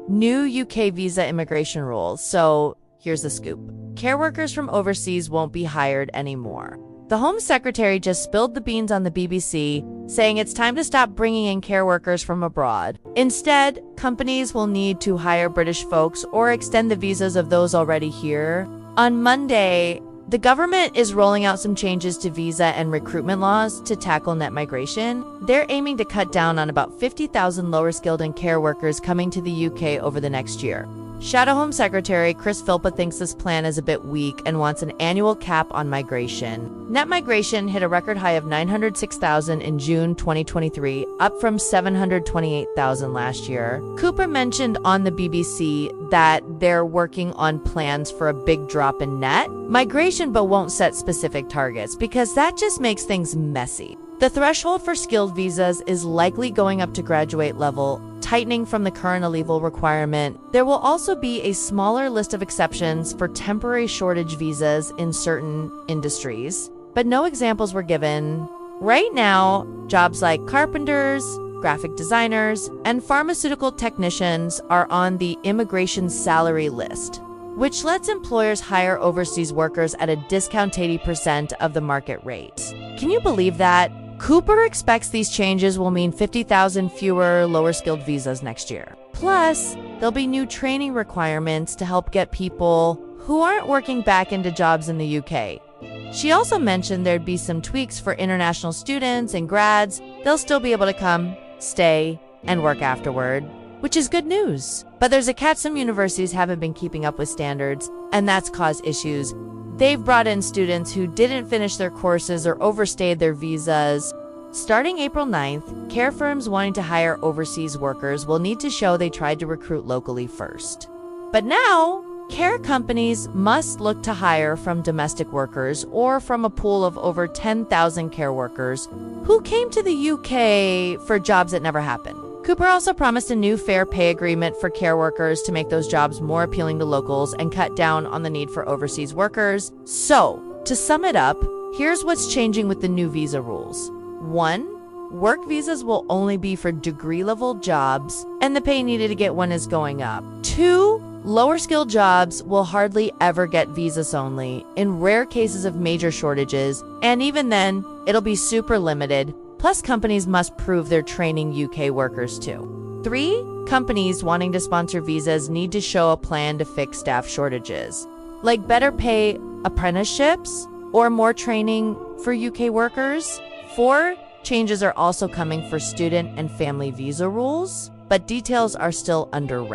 New UK visa immigration rules. So here's the scoop. Care workers from overseas won't be hired anymore. The Home Secretary just spilled the beans on the BBC, saying it's time to stop bringing in care workers from abroad. Instead, companies will need to hire British folks or extend the visas of those already here. On Monday, the government is rolling out some changes to visa and recruitment laws to tackle net migration. They're aiming to cut down on about 50,000 lower-skilled and care workers coming to the UK over the next year. Shadow Home Secretary Chris Philpott thinks this plan is a bit weak and wants an annual cap on migration. Net migration hit a record high of 906,000 in June 2023, up from 728,000 last year. Cooper mentioned on the BBC that they're working on plans for a big drop in net migration, but won't set specific targets because that just makes things messy. The threshold for skilled visas is likely going up to graduate level, tightening from the current level requirement. There will also be a smaller list of exceptions for temporary shortage visas in certain industries, but no examples were given. Right now, jobs like carpenters, graphic designers, and pharmaceutical technicians are on the immigration salary list, which lets employers hire overseas workers at a discounted 80% of the market rate. Can you believe that? Cooper expects these changes will mean 50,000 fewer lower-skilled visas next year. Plus, there'll be new training requirements to help get people who aren't working back into jobs in the UK. She also mentioned there'd be some tweaks for international students and grads. They'll still be able to come, stay, and work afterward, which is good news. But there's a catch: some universities haven't been keeping up with standards, and that's caused issues. They've brought in students who didn't finish their courses or overstayed their visas. Starting April 9th, care firms wanting to hire overseas workers will need to show they tried to recruit locally first. But now, care companies must look to hire from domestic workers or from a pool of over 10,000 care workers who came to the UK for jobs that never happened. Cooper also promised a new fair pay agreement for care workers to make those jobs more appealing to locals and cut down on the need for overseas workers. So, to sum it up, here's what's changing with the new visa rules. 1. Work visas will only be for degree-level jobs, and the pay needed to get one is going up. 2. Lower-skilled jobs will hardly ever get visas only, in rare cases of major shortages, and even then, it'll be super limited. Plus, companies must prove they're training UK workers too. 3. Companies wanting to sponsor visas need to show a plan to fix staff shortages, like better pay apprenticeships or more training for UK workers. 4. Changes are also coming for student and family visa rules, but details are still under wraps.